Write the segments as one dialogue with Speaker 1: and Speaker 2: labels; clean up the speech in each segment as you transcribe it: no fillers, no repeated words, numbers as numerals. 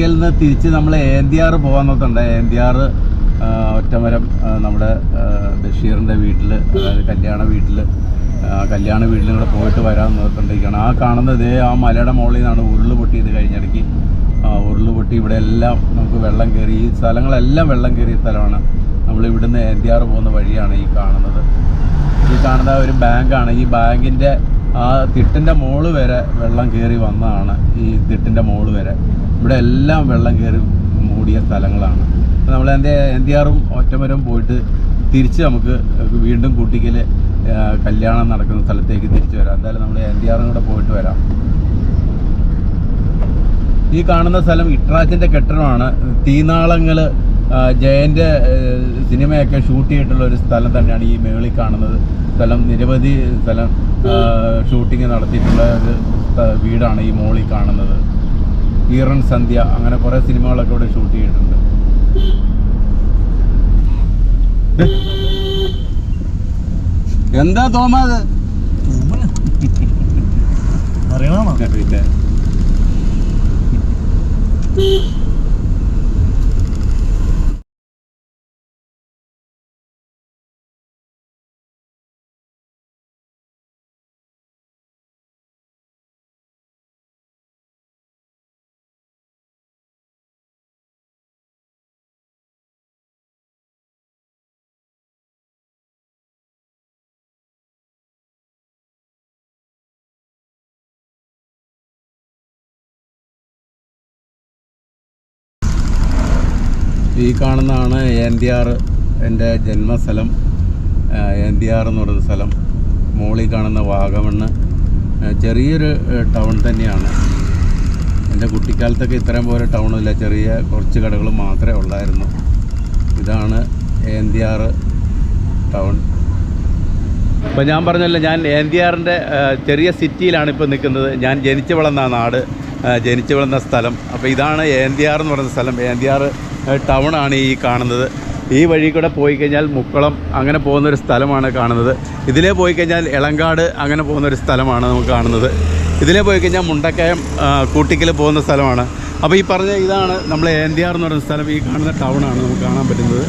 Speaker 1: കുട്ടിക്കലിൽ നിന്ന് തിരിച്ച് നമ്മൾ ഏന്തിയാറ് പോകാൻ നോക്കണ്ട. ഏന്തിയാറ് ഒറ്റമരം നമ്മുടെ ബഷീറിൻ്റെ വീട്ടിൽ, അതായത് കല്യാണ വീട്ടിലും കൂടെ പോയിട്ട് വരാൻ നോക്കിക്കൊണ്ടിരിക്കുകയാണ്. ആ കാണുന്നത് ആ മലയുടെ മുകളിൽ നിന്നാണ് ഉരുള് പൊട്ടിയത് കഴിഞ്ഞിടയ്ക്ക്. ഉരുള് പൊട്ടി ഇവിടെ എല്ലാം നമുക്ക് വെള്ളം കയറി. ഈ സ്ഥലങ്ങളെല്ലാം വെള്ളം കയറിയ സ്ഥലമാണ്. നമ്മൾ ഇവിടുന്ന് ഏന്തിയാറ് പോകുന്ന വഴിയാണ് ഈ കാണുന്നത്. ഈ കാണുന്ന ഒരു ബാങ്കാണ്. ഈ ബാങ്കിൻ്റെ ആ തിട്ടിൻ്റെ മോള് വരെ വെള്ളം കയറി വന്നതാണ്. ഈ തിട്ടിൻ്റെ മോള് വരെ ഇവിടെ എല്ലാം വെള്ളം കയറി മൂടിയ സ്ഥലങ്ങളാണ്. നമ്മൾ ഏന്തിയാറും ഒറ്റമരവും പോയിട്ട് തിരിച്ച് നമുക്ക് വീണ്ടും കുട്ടിക്കൽ കല്യാണം നടക്കുന്ന സ്ഥലത്തേക്ക് തിരിച്ചു വരാം. എന്തായാലും നമ്മൾ ഏന്തിയാറും കൂടെ പോയിട്ട് വരാം. ഈ കാണുന്ന സ്ഥലം ഇട്രാച്ചിൻ്റെ കെട്ടിടമാണ്. തീനാളങ്ങൾ ജയൻ്റെ സിനിമയൊക്കെ ഷൂട്ട് ചെയ്തിട്ടുള്ള ഒരു സ്ഥലം തന്നെയാണ് ഈ മേളിൽ കാണുന്നത് സ്ഥലം. നിരവധി സ്ഥലം ഷൂട്ടിങ് നടത്തിയിട്ടുള്ള ഒരു വീടാണ് ഈ മോളിൽ കാണുന്നത്. ഈറൻ സന്ധ്യ, അങ്ങനെ കുറേ സിനിമകളൊക്കെ ഇവിടെ ഷൂട്ട് ചെയ്തിട്ടുണ്ട്. എന്താ തോമാത് അറിയണോ? പിന്നെ ഈ കാണുന്നതാണ് ഏന്തിയാറ്, എൻ്റെ ജന്മസ്ഥലം. ഏന്തിയാറ് എന്ന് പറയുന്ന സ്ഥലം. മോളിൽ കാണുന്ന വാഗമണ്ണ് ചെറിയൊരു ടൗൺ തന്നെയാണ്. എൻ്റെ കുട്ടിക്കാലത്തൊക്കെ ഇത്രയും പോലെ ടൗണില്ല, ചെറിയ കുറച്ച് കടകൾ മാത്രമേ ഉള്ളായിരുന്നു. ഇതാണ് ഏന്തിയാറ് ടൗൺ. അപ്പോൾ ഞാൻ പറഞ്ഞല്ലോ, ഞാൻ ഏന്തിയാറിൻ്റെ ചെറിയ സിറ്റിയിലാണ് ഇപ്പോൾ നിൽക്കുന്നത്. ഞാൻ ജനിച്ചു വളർന്ന നാട്, ജനിച്ചു വളർന്ന സ്ഥലം. അപ്പോൾ ഇതാണ് ഏന്തിയാർ എന്ന് പറയുന്ന സ്ഥലം. ഏന്തിയാർ ടൗണാണ് ഈ കാണുന്നത്. ഈ വഴി കൂടെ പോയി കഴിഞ്ഞാൽ മുക്കളം അങ്ങനെ പോകുന്നൊരു സ്ഥലമാണ് കാണുന്നത്. ഇതിലേ പോയി കഴിഞ്ഞാൽ എളങ്കാട് അങ്ങനെ പോകുന്നൊരു സ്ഥലമാണ് നമുക്ക് കാണുന്നത്. ഇതിലേ പോയി കഴിഞ്ഞാൽ മുണ്ടക്കയം കൂട്ടിക്കൽ പോകുന്ന സ്ഥലമാണ്. അപ്പോൾ ഈ പറഞ്ഞ ഇതാണ് നമ്മൾ ഏന്തിയാർ എന്ന് പറയുന്ന സ്ഥലം. ഈ കാണുന്ന ടൗണാണ് നമുക്ക് കാണാൻ പറ്റുന്നത്.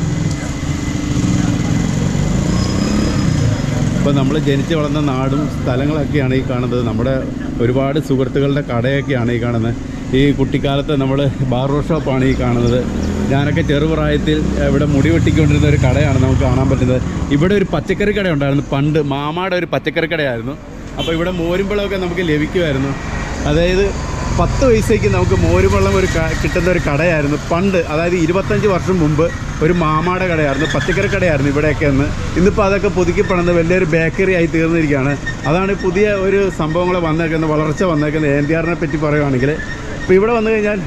Speaker 1: അപ്പോൾ നമ്മൾ ജനിച്ച് വളർന്ന നാടും സ്ഥലങ്ങളൊക്കെയാണ് ഈ കാണുന്നത്. നമ്മുടെ ഒരുപാട് സുഹൃത്തുക്കളുടെ കടയൊക്കെയാണ് ഈ കാണുന്നത്. ഈ കുട്ടിക്കാലത്ത് നമ്മൾ ബാർബർ ഷോപ്പാണ് ഈ കാണുന്നത്. ഞാനൊക്കെ ചെറുപ്രായത്തിൽ ഇവിടെ മുടി വെട്ടിക്കൊണ്ടിരുന്ന ഒരു കടയാണ് നമുക്ക് കാണാൻ പറ്റുന്നത്. ഇവിടെ ഒരു പച്ചക്കറി കട ഉണ്ടായിരുന്നു പണ്ട്. മാമാടെ ഒരു പച്ചക്കറി കടയായിരുന്നു. അപ്പോൾ ഇവിടെ മോരുമ്പളമൊക്കെ നമുക്ക് ലഭിക്കുമായിരുന്നു. അതായത് 10 പൈസയ്ക്ക് നമുക്ക് മോരുവെള്ളം കിട്ടുന്ന ഒരു കടയായിരുന്നു പണ്ട്. അതായത് 25 വർഷം മുമ്പ് ഒരു മാമാടെ കടയായിരുന്നു, പച്ചക്കറി കടയായിരുന്നു ഇവിടെയൊക്കെ ഒന്ന്. ഇന്നിപ്പോൾ അതൊക്കെ പുതുക്കിപ്പണന്ന് വലിയൊരു ബേക്കറി ആയി തീർന്നിരിക്കുകയാണ്. അതാണ് പുതിയ ഒരു സംഭവങ്ങൾ വന്നേക്കുന്നത്, വളർച്ച വന്നേക്കുന്നത്. ഏന്തിയാറിനെ പറ്റി പറയുകയാണെങ്കിൽ ഇപ്പോൾ ഇവിടെ വന്നു കഴിഞ്ഞാൽ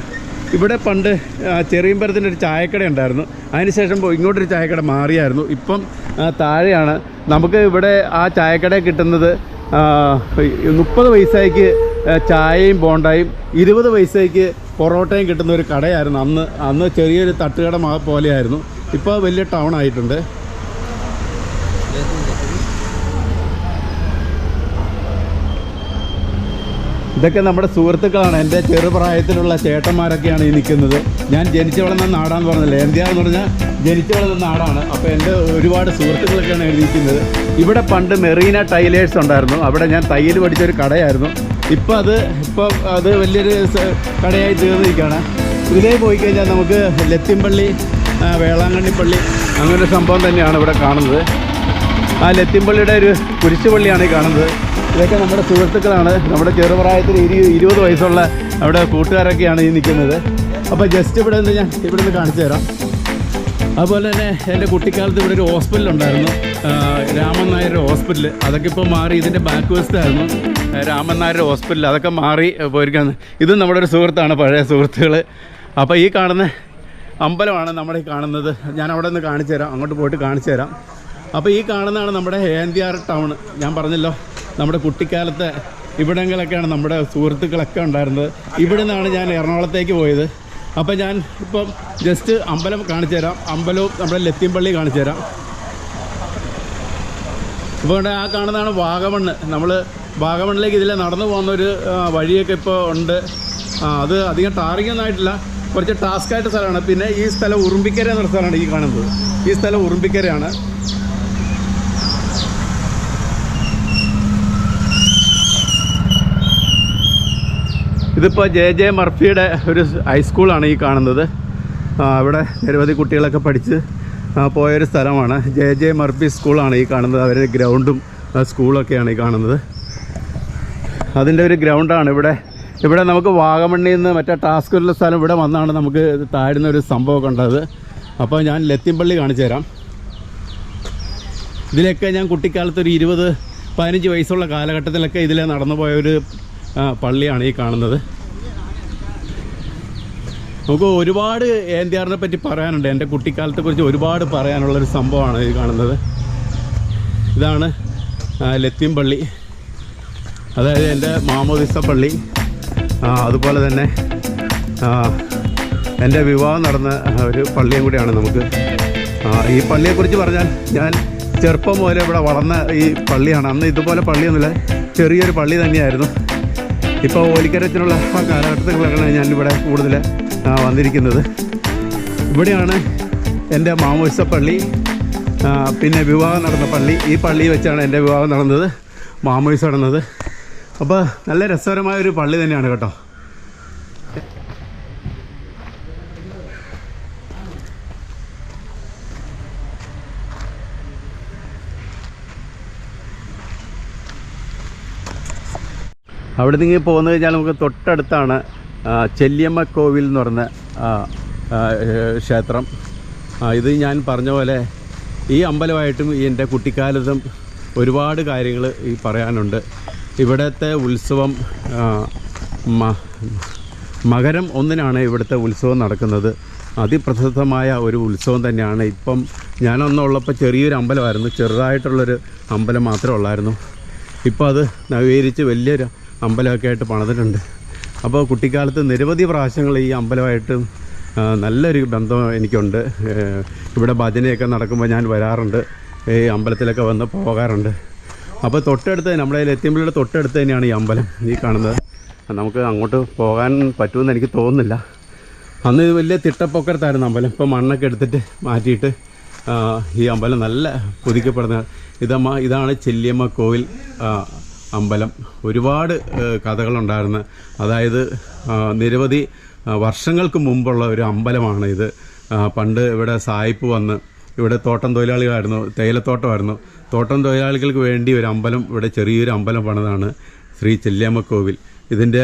Speaker 1: ഇവിടെ പണ്ട് ചെറിയമ്പലത്തിൻ്റെ ഒരു ചായക്കട ഉണ്ടായിരുന്നു. അതിനുശേഷം ഇങ്ങോട്ടൊരു ചായക്കട മാറിയായിരുന്നു. ഇപ്പം താഴെയാണ്. നമുക്ക് ഇവിടെ ആ ചായക്കട കിട്ടുന്നത് 30 പൈസയ്ക്ക് ചായയും ബോണ്ടായും 20 പൈസയ്ക്ക് പൊറോട്ടയും കിട്ടുന്ന ഒരു കടയായിരുന്നു അന്ന് ചെറിയൊരു തട്ടുകട പോലെയായിരുന്നു. ഇപ്പോൾ വലിയ ടൗൺ ആയിട്ടുണ്ട്. ഇതൊക്കെ നമ്മുടെ സുഹൃത്തുക്കളാണ്. എൻ്റെ ചെറുപ്രായത്തിലുള്ള ചേട്ടന്മാരൊക്കെയാണ് ഈ നിൽക്കുന്നത്. ഞാൻ ജനിച്ചു വളർന്ന നാടാന്ന് പറഞ്ഞില്ല, ഏന്തിയാർ എന്ന് പറഞ്ഞാൽ ജനിച്ചു വളർന്ന നാടാണ്. അപ്പോൾ എൻ്റെ ഒരുപാട് സുഹൃത്തുക്കളൊക്കെയാണ് എഴുതിയിരിക്കുന്നത്. ഇവിടെ പണ്ട് മെറീന ടൈലേഴ്സ് ഉണ്ടായിരുന്നു. അവിടെ ഞാൻ തയ്യൽ പഠിച്ചൊരു കടയായിരുന്നു. ഇപ്പോൾ അത് വലിയൊരു കടയായി തീർന്നിരിക്കുകയാണ്. ഇതിലേ പോയി കഴിഞ്ഞാൽ നമുക്ക് ലത്തിമ്പള്ളി, വേളാങ്കണ്ണി പള്ളി അങ്ങനൊരു സംഭവം തന്നെയാണ് ഇവിടെ കാണുന്നത്. ആ ലത്തിമ്പള്ളിയുടെ ഒരു കുരിശുപള്ളിയാണ് ഈ കാണുന്നത്. ഇതൊക്കെ നമ്മുടെ സുഹൃത്തുക്കളാണ്. നമ്മുടെ ചെറുപ്രായത്തിൽ 20 വയസ്സുള്ള അവിടെ കൂട്ടുകാരൊക്കെയാണ് ഈ നിൽക്കുന്നത്. അപ്പോൾ ജസ്റ്റ് ഇവിടെ നിന്ന് ഞാൻ ഇവിടുന്ന് കാണിച്ചു തരാം. അതുപോലെ തന്നെ എൻ്റെ കുട്ടിക്കാലത്ത് ഇവിടെ ഒരു ഹോസ്പിറ്റലുണ്ടായിരുന്നു, രാമൻ നായർ ഹോസ്പിറ്റൽ. അതൊക്കെ ഇപ്പോൾ മാറി. ഇതിൻ്റെ ബാക്ക് വശത്തായിരുന്നു രാമൻ നായർ ഹോസ്പിറ്റൽ. അതൊക്കെ മാറി പോയിരിക്കുകയാണ്. ഇതും നമ്മുടെ ഒരു സുഹൃത്താണ്, പഴയ സുഹൃത്തുക്കൾ. അപ്പോൾ ഈ കാണുന്ന അമ്പലമാണ് നമ്മുടെ ഈ കാണുന്നത്. ഞാൻ അവിടെ നിന്ന് കാണിച്ചു തരാം, അങ്ങോട്ട് പോയിട്ട് കാണിച്ചു തരാം. അപ്പോൾ ഈ കാണുന്നതാണ് നമ്മുടെ ഏന്തിയാർ ടൗൺ. ഞാൻ പറഞ്ഞല്ലോ, നമ്മുടെ കുട്ടിക്കാലത്തെ ഇവിടങ്ങളൊക്കെയാണ് നമ്മുടെ സുഹൃത്തുക്കളൊക്കെ ഉണ്ടായിരുന്നത്. ഇവിടെ നിന്നാണ് ഞാൻ എറണാകുളത്തേക്ക് പോയത്. അപ്പോൾ ഞാൻ ഇപ്പം ജസ്റ്റ് അമ്പലം കാണിച്ചു തരാം. അമ്പലവും നമ്മുടെ ലത്തിമ്പള്ളി കാണിച്ചു തരാം. ഇപ്പോൾ ആ കാണുന്നതാണ് വാഗമണ്ണ്. നമ്മൾ വാഗമണ്ണിലേക്ക് ഇതിലെ നടന്നു പോകുന്നൊരു വഴിയൊക്കെ ഇപ്പോൾ ഉണ്ട്. അത് അധികം ടാറിങ്ങൊന്നും ആയിട്ടില്ല. കുറച്ച് ടാസ്ക് ആയിട്ട് സ്ഥലമാണ്. പിന്നെ ഈ സ്ഥലം ഉറുമ്പിക്കര എന്ന സ്ഥലമാണ് ഈ കാണുന്നത്. ഈ സ്ഥലം ഉറുമ്പിക്കരയാണ്. ഇതിപ്പോൾ ജെ മർഫിയുടെ ഒരു ഹൈസ്കൂളാണ് ഈ കാണുന്നത്. അവിടെ നിരവധി കുട്ടികളൊക്കെ പഠിച്ച് പോയൊരു സ്ഥലമാണ്. ജെ മർഫി സ്കൂളാണ് ഈ കാണുന്നത്. അവരുടെ ഗ്രൗണ്ടും സ്കൂളൊക്കെയാണ് ഈ കാണുന്നത്. അതിൻ്റെ ഒരു ഗ്രൗണ്ടാണ് ഇവിടെ നമുക്ക് വാഗമണ്ണിൽ നിന്ന് മറ്റേ ടാസ്കുള്ള സ്ഥലം ഇവിടെ വന്നാണ് നമുക്ക് താഴ്ന്ന ഒരു സംഭവം കണ്ടത്. അപ്പോൾ ഞാൻ ലത്തിമ്പള്ളി കാണിച്ചു തരാം. ഇതിലൊക്കെ ഞാൻ കുട്ടിക്കാലത്ത് ഒരു 20-15 വയസ്സുള്ള കാലഘട്ടത്തിലൊക്കെ ഇതിലെ നടന്നു പോയൊരു പള്ളിയാണ് ഈ കാണുന്നത്. നമുക്ക് ഒരുപാട് ഏന്ത്യാറിനെ പറ്റി പറയാനുണ്ട്. എൻ്റെ കുട്ടിക്കാലത്തെക്കുറിച്ച് ഒരുപാട് പറയാനുള്ളൊരു സംഭവമാണ് ഈ കാണുന്നത്. ഇതാണ് ലത്തിമ്പള്ളി, അതായത് എൻ്റെ മാമോദിസ പള്ളി. അതുപോലെ തന്നെ എൻ്റെ വിവാഹം നടന്ന ഒരു പള്ളിയും കൂടിയാണ് നമുക്ക്. ഈ പള്ളിയെക്കുറിച്ച് പറഞ്ഞാൽ ഞാൻ ചെറുപ്പം മുതലേ ഇവിടെ വളർന്ന ഈ പള്ളിയാണ്. അന്ന് ഇതുപോലെ പള്ളിയൊന്നുമില്ല, ചെറിയൊരു പള്ളി തന്നെയായിരുന്നു. ഇപ്പോൾ ഓലിക്കരത്തിനുള്ള ആ കാലഘട്ടത്തിലൊക്കെയാണ് ഞാനിവിടെ കൂടുതൽ വന്നിരിക്കുന്നത്. ഇവിടെയാണ് എൻ്റെ മാമോദിസ പള്ളി, പിന്നെ വിവാഹം നടന്ന പള്ളി. ഈ പള്ളി വെച്ചാണ് എൻ്റെ വിവാഹം നടന്നത്, മാമോദിസ നടന്നത്. അപ്പോൾ നല്ല രസകരമായൊരു പള്ളി തന്നെയാണ് കേട്ടോ. അവിടെ നിന്ന് പോകുന്നത് കഴിഞ്ഞാൽ നമുക്ക് തൊട്ടടുത്താണ് ചെല്ലിയമ്മ കോവിൽ എന്ന് പറഞ്ഞ ക്ഷേത്രം. ഇത് ഞാൻ പറഞ്ഞ പോലെ ഈ അമ്പലമായിട്ടും എൻ്റെ കുട്ടിക്കാലത്തും ഒരുപാട് കാര്യങ്ങൾ ഈ പറയാനുണ്ട്. ഇവിടുത്തെ ഉത്സവം മകരം 1-നാണ് ഇവിടുത്തെ ഉത്സവം നടക്കുന്നത്. അതിപ്രസിദ്ധമായ ഒരു ഉത്സവം തന്നെയാണ്. ഇപ്പം ഞാനൊന്നുള്ളപ്പോൾ ചെറിയൊരു അമ്പലമായിരുന്നു, ചെറുതായിട്ടുള്ളൊരു അമ്പലം മാത്രമേ ഉള്ളായിരുന്നു. ഇപ്പോൾ അത് നവീകരിച്ച് വലിയൊരു അമ്പലമൊക്കെ ആയിട്ട് പണിതിട്ടുണ്ട്. അപ്പോൾ കുട്ടിക്കാലത്ത് നിരവധി പ്രാവശ്യങ്ങൾ ഈ അമ്പലമായിട്ട് നല്ലൊരു ബന്ധം എനിക്കുണ്ട്. ഇവിടെ ഭജനയൊക്കെ നടക്കുമ്പോൾ ഞാൻ വരാറുണ്ട്, ഈ അമ്പലത്തിലൊക്കെ വന്ന് പോകാറുണ്ട്. അപ്പോൾ തൊട്ടടുത്ത് നമ്മുടെ ലത്തിമ്പള്ളിയുടെ തൊട്ടടുത്ത് തന്നെയാണ് ഈ അമ്പലം ഈ കാണുന്നത്. നമുക്ക് അങ്ങോട്ട് പോകാൻ പറ്റുമെന്ന് എനിക്ക് തോന്നുന്നില്ല. അന്ന് ഇത് വലിയ തിട്ടപ്പൊക്കരത്തായിരുന്നു അമ്പലം. ഇപ്പോൾ മണ്ണൊക്കെ എടുത്തിട്ട് മാറ്റിയിട്ട് ഈ അമ്പലം നല്ല പുതുക്കപ്പെടുന്ന ഇതാണ് ചെല്ലിയമ്മ കോവിൽ അമ്പലം. ഒരുപാട് കഥകളുണ്ടായിരുന്നു. അതായത് നിരവധി വർഷങ്ങൾക്ക് മുമ്പുള്ള ഒരു അമ്പലമാണ് ഇത്. പണ്ട് ഇവിടെ സായിപ്പ് വന്ന് ഇവിടെ തോട്ടം തൊഴിലാളികളായിരുന്നു, തേയിലത്തോട്ടമായിരുന്നു. തോട്ടം തൊഴിലാളികൾക്ക് വേണ്ടി ഒരു അമ്പലം, ഇവിടെ ചെറിയൊരു അമ്പലം പണിതാണ് ശ്രീ ചെല്ലിയമ്മ കോവിൽ. ഇതിൻ്റെ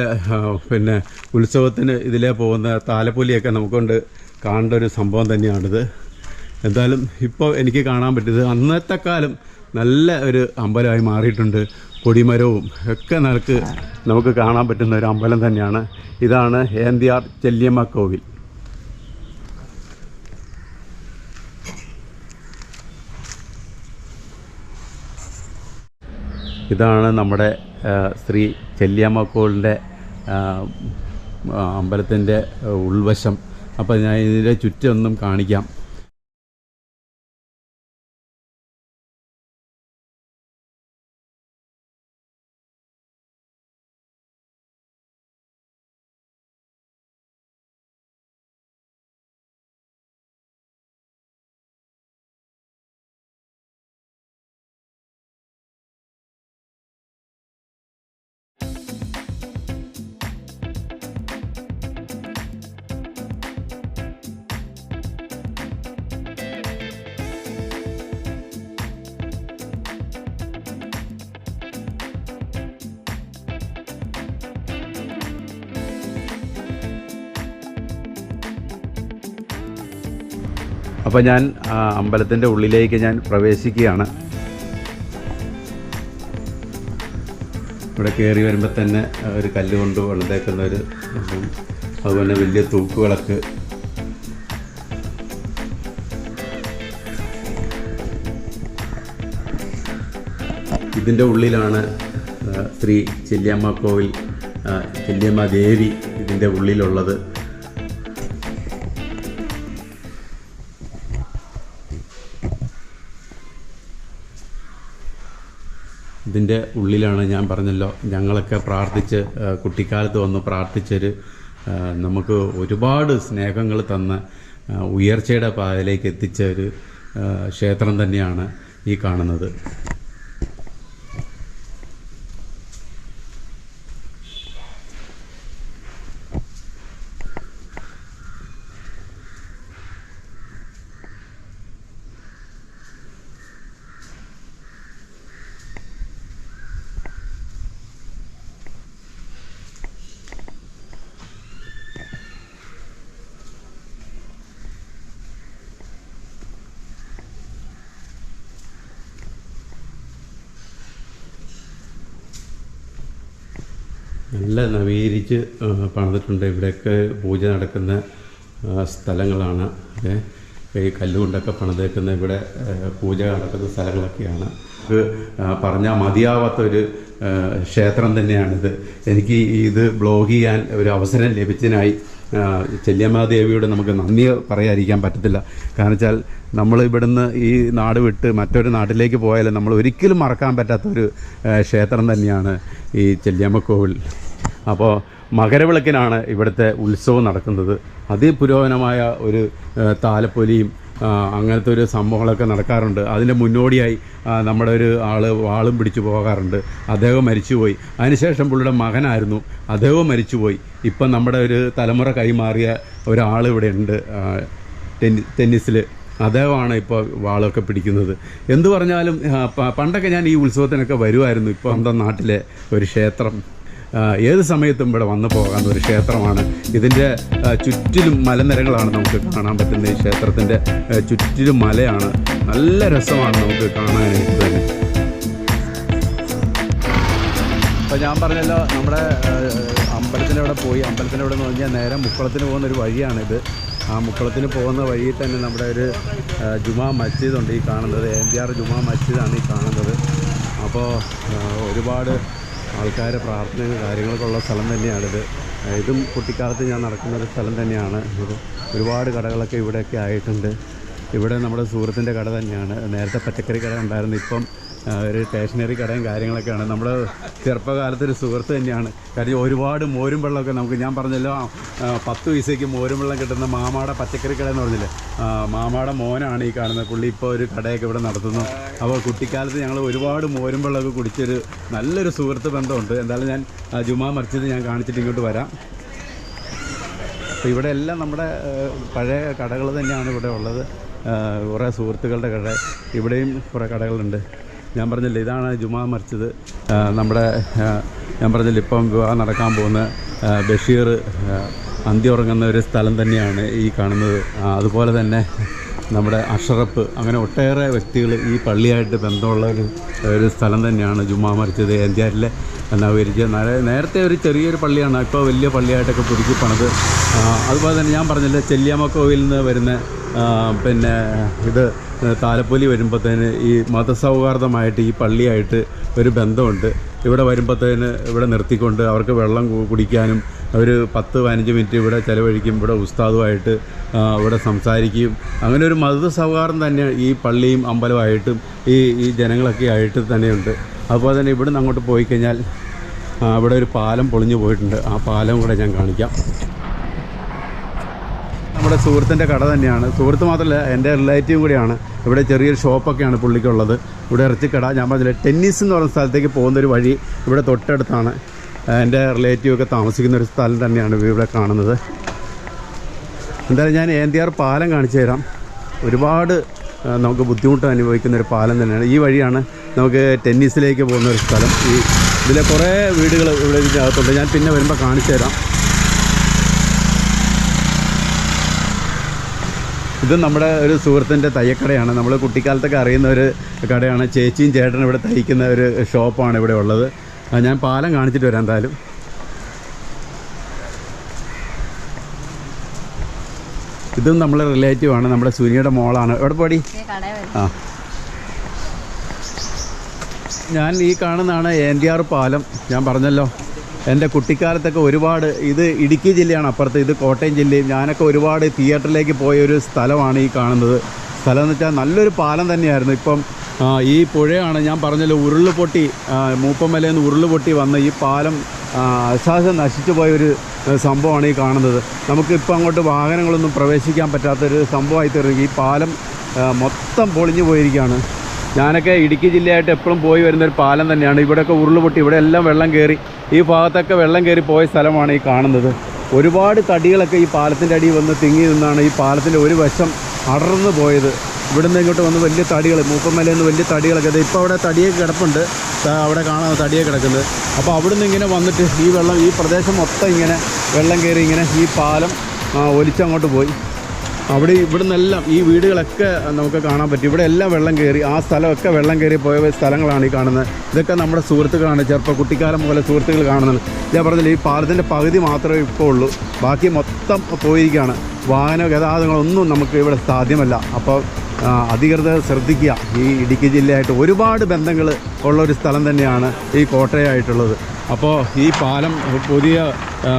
Speaker 1: പിന്നെ ഉത്സവത്തിന് ഇതിലേ പോകുന്ന താലപ്പൊലിയൊക്കെ നമുക്കൊണ്ട് കാണേണ്ട ഒരു സംഭവം തന്നെയാണിത്. എന്തായാലും ഇപ്പോൾ എനിക്ക് കാണാൻ പറ്റിയത് അന്നത്തെ കാലം നല്ല ഒരു അമ്പലമായി മാറിയിട്ടുണ്ട്. കൊടിമരവും ഒക്കെ നമുക്ക് കാണാൻ പറ്റുന്ന ഒരു അമ്പലം തന്നെയാണ്. ഇതാണ് ഏന്ത്യാർ ചെല്ലിയമ്മ കോവിൽ. ഇതാണ് നമ്മുടെ ശ്രീ ചെല്ലിയമ്മ കോവിലിൻ്റെ അമ്പലത്തിൻ്റെ ഉൾവശം. അപ്പോൾ ഞാൻ ഇതിൻ്റെ ചുറ്റൊന്നും കാണിക്കാം. അപ്പോൾ ഞാൻ അമ്പലത്തിൻ്റെ ഉള്ളിലേക്ക് ഞാൻ പ്രവേശിക്കുകയാണ്. ഇവിടെ കയറി വരുമ്പോൾ തന്നെ ഒരു കല്ല് കൊണ്ട് വെള്ളത്തേക്കുന്ന ഒരു അതുപോലെ വലിയ തൂക്കുവിളക്ക്. ഇതിൻ്റെ ഉള്ളിലാണ് ശ്രീ ചെല്ലിയമ്മ കോവിൽ, ചെല്ലിയമ്മ ദേവി ഇതിൻ്റെ ഉള്ളിലുള്ളത്. ഇതിൻ്റെ ഉള്ളിലാണ് ഞാൻ പറഞ്ഞല്ലോ ഞങ്ങളൊക്കെ പ്രാർത്ഥിച്ച് കുട്ടിക്കാലത്ത് വന്ന് പ്രാർത്ഥിച്ചൊരു നമുക്ക് ഒരുപാട് സ്നേഹങ്ങൾ തന്ന ഉയർച്ചയുടെ പാതയിലേക്ക് എത്തിച്ച ഒരു ക്ഷേത്രം തന്നെയാണ് ഈ കാണുന്നത്. നല്ല നവീകരിച്ച് പണിതിട്ടുണ്ട്. ഇവിടെയൊക്കെ പൂജ നടക്കുന്ന സ്ഥലങ്ങളാണ്. ഈ കല്ലുകൊണ്ടൊക്കെ പണിതേക്കുന്ന ഇവിടെ പൂജ നടക്കുന്ന സ്ഥലങ്ങളൊക്കെയാണ്. ഇത് പറഞ്ഞാൽ മതിയാവാത്തൊരു ക്ഷേത്രം തന്നെയാണിത്. എനിക്ക് ഇത് ബ്ലോഗ് ചെയ്യാൻ ഒരു അവസരം ലഭിച്ചതിനായി ചെല്ലിയമ്മാദേവിയോട് നമുക്ക് നന്ദി പറയാതിരിക്കാൻ പറ്റത്തില്ല. കാരണം വെച്ചാൽ നമ്മൾ ഇവിടുന്ന് ഈ നാട് വിട്ട് മറ്റൊരു നാട്ടിലേക്ക് പോയാൽ നമ്മൾ ഒരിക്കലും മറക്കാൻ പറ്റാത്തൊരു ക്ഷേത്രം തന്നെയാണ് ഈ ചെല്ലിയമ്മക്കോവിൽ. അപ്പോൾ മകരവിളക്കിനാണ് ഇവിടുത്തെ ഉത്സവം നടക്കുന്നത്. അതിപുരോഗമനമായ ഒരു താലപ്പൊലിയും അങ്ങനത്തെ ഒരു സംഭവങ്ങളൊക്കെ നടക്കാറുണ്ട്. അതിൻ്റെ മുന്നോടിയായി നമ്മുടെ ഒരു ആൾ വാളും പിടിച്ചു പോകാറുണ്ട്. അദ്ദേഹം മരിച്ചുപോയി. അതിനുശേഷം പുള്ളിയുടെ മകനായിരുന്നു, അദ്ദേഹവും മരിച്ചുപോയി. ഇപ്പം നമ്മുടെ ഒരു തലമുറ കൈമാറിയ ഒരാൾ ഇവിടെ ഉണ്ട് ടെന്നീസിൽ. അദ്ദേഹമാണ് ഇപ്പോൾ വാളൊക്കെ പിടിക്കുന്നത്. എന്തു പറഞ്ഞാലും പണ്ടൊക്കെ ഞാൻ ഈ ഉത്സവത്തിനൊക്കെ വരുമായിരുന്നു. ഇപ്പോൾ നമ്മുടെ നാട്ടിലെ ഒരു ക്ഷേത്രം ഏത് സമയത്തും ഇവിടെ വന്നു പോകാവുന്ന ഒരു ക്ഷേത്രമാണ്. ഇതിൻ്റെ ചുറ്റിലും മലനിരകളാണ് നമുക്ക് കാണാൻ പറ്റുന്നത്. ഈ ക്ഷേത്രത്തിൻ്റെ ചുറ്റിലും മലയാണ്. നല്ല രസമാണ് നമുക്ക് കാണാനായിട്ട് തന്നെ. അപ്പോൾ ഞാൻ പറഞ്ഞല്ലോ, നമ്മുടെ അമ്പലത്തിൻ്റെ അവിടെ പോയി. അമ്പലത്തിൻ്റെ അവിടെ എന്ന് പറഞ്ഞാൽ നേരെ മുക്കുളത്തിന് പോകുന്ന ഒരു വഴിയാണിത്. ആ മുക്കുളത്തിന് പോകുന്ന വഴിയിൽ തന്നെ നമ്മുടെ ഒരു ജുമാ മസ്ജിദ് ഉണ്ട് ഈ കാണുന്നത്. AMPR ജുമാ മസ്ജിദാണ് ഈ കാണുന്നത്. അപ്പോൾ ഒരുപാട് ആൾക്കാരെ പ്രാർത്ഥനയും കാര്യങ്ങളൊക്കെ ഉള്ള സ്ഥലം തന്നെയാണിത്. ഇതും കുട്ടിക്കാലത്ത് ഞാൻ നടക്കുന്നൊരു സ്ഥലം തന്നെയാണ്. ഒരുപാട് കടകളൊക്കെ ഇവിടെയൊക്കെ ആയിട്ടുണ്ട്. ഇവിടെ നമ്മുടെ സുഹൃത്തിൻ്റെ കട തന്നെയാണ്. നേരത്തെ പച്ചക്കറി കട ഉണ്ടായിരുന്നു, ഇപ്പം ഒരു സ്റ്റേഷനറി കടയും കാര്യങ്ങളൊക്കെയാണ്. നമ്മുടെ ചെറുപ്പകാലത്തൊരു സുഹൃത്ത് തന്നെയാണ്. കാര്യം ഒരുപാട് മോരും വെള്ളമൊക്കെ നമുക്ക്, ഞാൻ പറഞ്ഞല്ലോ 10 പൈസയ്ക്ക് മോരും വെള്ളം കിട്ടുന്ന മാമാടെ പച്ചക്കറി കട എന്ന് പറഞ്ഞില്ലേ, മാമാടെ മോനാണ് ഈ കാണുന്നത്. പുള്ളി ഇപ്പോൾ ഒരു കടയൊക്കെ ഇവിടെ നടത്തുന്നു. അപ്പോൾ കുട്ടിക്കാലത്ത് ഞങ്ങൾ ഒരുപാട് മോരും വെള്ളമൊക്കെ കുടിച്ചൊരു നല്ലൊരു സുഹൃത്ത് ബന്ധമുണ്ട്. എന്തായാലും ഞാൻ ജുമാ മസ്ജിദ് ഞാൻ കാണിച്ചിട്ട് ഇങ്ങോട്ട് വരാം. അപ്പോൾ ഇവിടെ എല്ലാം നമ്മുടെ പഴയ കടകൾ തന്നെയാണ് ഇവിടെ ഉള്ളത്. കുറേ സുഹൃത്തുക്കളുടെ കട, ഇവിടെയും കുറേ കടകളുണ്ട്. ഞാൻ പറഞ്ഞില്ല, ഇതാണ് ജുമാ മസ്ജിദ്. നമ്മുടെ ഞാൻ പറഞ്ഞില്ല, ഇപ്പം വിവാഹം നടക്കാൻ പോകുന്ന ബഷീർ അന്തി ഉറങ്ങുന്ന ഒരു സ്ഥലം തന്നെയാണ് ഈ കാണുന്നത്. അതുപോലെ തന്നെ നമ്മുടെ അഷറഫ്, അങ്ങനെ ഒട്ടേറെ വ്യക്തികൾ ഈ പള്ളിയായിട്ട് ബന്ധമുള്ള ഒരു സ്ഥലം തന്നെയാണ് ജുമാ മസ്ജിദ്. AMPRലെ നവീകരിച്ച് നേരത്തെ ഒരു ചെറിയൊരു പള്ളിയാണ്, ഇപ്പോൾ വലിയ പള്ളിയായിട്ടൊക്കെ പുതുക്കി പണിത്. അതുപോലെ തന്നെ ഞാൻ പറഞ്ഞില്ല, ചെല്ലിയമ്മക്കോവിൽ നിന്ന് വരുന്ന പിന്നെ ഇത് താലപ്പൊലി വരുമ്പോഴത്തേന് ഈ മതസൗഹാർദ്ദമായിട്ട് ഈ പള്ളിയായിട്ട് ഒരു ബന്ധമുണ്ട്. ഇവിടെ വരുമ്പോഴത്തേന് ഇവിടെ നിർത്തിക്കൊണ്ട് അവർക്ക് വെള്ളം കുടിക്കാനും ഒരു 10-15 മിനിറ്റ് ഇവിടെ ചിലവഴിക്കും. ഇവിടെ ഉസ്താദുമായിട്ട് ഇവിടെ സംസാരിക്കുകയും അങ്ങനെ ഒരു മതസൗഹാർദ്ദം തന്നെ ഈ പള്ളിയും അമ്പലമായിട്ടും ഈ ജനങ്ങളൊക്കെ ആയിട്ട് തന്നെയുണ്ട്. അതുപോലെ തന്നെ ഇവിടെ നിന്ന് അങ്ങോട്ട് പോയി കഴിഞ്ഞാൽ ഇവിടെ ഒരു പാലം പൊളിഞ്ഞു പോയിട്ടുണ്ട്. ആ പാലം കൂടെ ഞാൻ കാണിക്കാം. നമ്മുടെ സുഹൃത്തിൻ്റെ കട തന്നെയാണ്. സുഹൃത്ത് മാത്രമല്ല, എൻ്റെ റിലേറ്റീവ് കൂടിയാണ്. ഇവിടെ ചെറിയൊരു ഷോപ്പൊക്കെയാണ് പുള്ളിക്കുള്ളത്. ഇവിടെ ഇറച്ചിക്കട. ഞാൻ പറഞ്ഞില്ല, ടെന്നീസ് എന്ന് പറയുന്ന സ്ഥലത്തേക്ക് പോകുന്നൊരു വഴി ഇവിടെ തൊട്ടടുത്താണ്. എൻ്റെ റിലേറ്റീവൊക്കെ താമസിക്കുന്ന ഒരു സ്ഥലം തന്നെയാണ് ഇവിടെ കാണുന്നത്. എന്തായാലും ഞാൻ AMPR പാലം കാണിച്ചു തരാം. ഒരുപാട് നമുക്ക് ബുദ്ധിമുട്ട് അനുഭവിക്കുന്ന ഒരു പാലം തന്നെയാണ്. ഈ വഴിയാണ് നമുക്ക് ടെന്നീസിലേക്ക് പോകുന്ന ഒരു സ്ഥലം. ഇതിലെ കുറേ വീടുകൾ ഇവിടെ ഇതിൻ്റെ അകത്തുണ്ട്. ഞാൻ പിന്നെ വരുമ്പോൾ കാണിച്ചു തരാം. ഇത് നമ്മുടെ ഒരു സുഹൃത്തിൻ്റെ തയ്യക്കടയാണ്. നമ്മൾ കുട്ടിക്കാലത്തൊക്കെ അറിയുന്ന ഒരു കടയാണ്. ചേച്ചിയും ചേട്ടനും ഇവിടെ തയ്ക്കുന്ന ഒരു ഷോപ്പാണ് ഇവിടെ ഉള്ളത്. ഞാൻ പാലം കാണിച്ചിട്ട് വരാം. എന്തായാലും ഇതും നമ്മളെ റിലേറ്റീവാണ്, നമ്മുടെ സുനിയുടെ മോളാണ്. എവിടെ പോടി? ആ, ഞാൻ ഈ കാണുന്നതാണ് AMPR പാലം. ഞാൻ പറഞ്ഞല്ലോ, എൻ്റെ കുട്ടിക്കാലത്തൊക്കെ ഒരുപാട്, ഇത് ഇടുക്കി ജില്ലയാണ് അപ്പുറത്ത്, ഇത് കോട്ടയം ജില്ലയും. ഞാനൊക്കെ ഒരുപാട് തിയേറ്ററിലേക്ക് പോയൊരു സ്ഥലമാണ് ഈ കാണുന്നത്. സ്ഥലം എന്ന് വെച്ചാൽ നല്ലൊരു പാലം തന്നെയായിരുന്നു. ഇപ്പം ഈ പുഴയാണ് ഞാൻ പറഞ്ഞല്ലോ ഉരുളുപൊട്ടി, മൂപ്പമലയിൽ നിന്ന് ഉരുളുപൊട്ടി വന്ന ഈ പാലം അശാസം നശിച്ചു പോയൊരു സംഭവമാണ് ഈ കാണുന്നത്. നമുക്കിപ്പോൾ അങ്ങോട്ട് വാഹനങ്ങളൊന്നും പ്രവേശിക്കാൻ പറ്റാത്തൊരു സംഭവമായി തീർന്നു. ഈ പാലം മൊത്തം പൊളിഞ്ഞു പോയിരിക്കുകയാണ്. ഞാനൊക്കെ ഇടുക്കി ജില്ലയായിട്ട് എപ്പോഴും പോയി വരുന്നൊരു പാലം തന്നെയാണ്. ഇവിടെയൊക്കെ ഉരുളുപൊട്ടി, ഇവിടെ എല്ലാം വെള്ളം കയറി, ഈ ഭാഗത്തൊക്കെ വെള്ളം കയറി പോയ സ്ഥലമാണ് ഈ കാണുന്നത്. ഒരുപാട് തടികളൊക്കെ ഈ പാലത്തിൻ്റെ അടിയിൽ വന്ന് തിങ്ങി നിന്നാണ് ഈ പാലത്തിൻ്റെ ഒരു വശം അടർന്നു പോയത്. ഇവിടുന്ന് ഇങ്ങോട്ട് വന്ന് വലിയ തടികൾ, മൂപ്പമലയിൽ നിന്ന് വലിയ തടികളൊക്കെ, അത് ഇപ്പോൾ അവിടെ തടിയൊക്കെ കിടപ്പുണ്ട്, അവിടെ കാണാൻ തടിയൊക്കെ കിടക്കുന്നത്. അപ്പോൾ അവിടുന്ന് ഇങ്ങനെ വന്നിട്ട് ഈ വെള്ളം, ഈ പ്രദേശം മൊത്തം ഇങ്ങനെ വെള്ളം കയറി ഇങ്ങനെ ഈ പാലം ഒലിച്ചങ്ങോട്ട് പോയി. ഇവിടുന്നെല്ലാം ഈ വീടുകളൊക്കെ നമുക്ക് കാണാൻ പറ്റും. ഇവിടെ എല്ലാം വെള്ളം കയറി, ആ സ്ഥലമൊക്കെ വെള്ളം കയറി പോയ സ്ഥലങ്ങളാണ് ഈ കാണുന്നത്. ഇതൊക്കെ നമ്മുടെ സുഹൃത്തുക്കളാണ്, ചെറുപ്പം കുട്ടിക്കാലം പോലെ സുഹൃത്തുക്കൾ കാണുന്നത്. ഞാൻ പറഞ്ഞില്ല, ഈ പാലത്തിൻ്റെ പകുതി മാത്രമേ ഇപ്പോൾ ഉള്ളൂ, ബാക്കി മൊത്തം പോയിരിക്കുകയാണ്. വാഹന ഗതാഗതങ്ങളൊന്നും നമുക്ക് ഇവിടെ സാധ്യമല്ല. അപ്പോൾ അധികൃതർ ശ്രദ്ധിക്കുക. ഈ ഇടുക്കി ജില്ലയായിട്ട് ഒരുപാട് ബന്ധങ്ങൾ ഉള്ളൊരു സ്ഥലം തന്നെയാണ് ഈ കോട്ടയായിട്ടുള്ളത്. അപ്പോൾ ഈ പാലം പുതിയ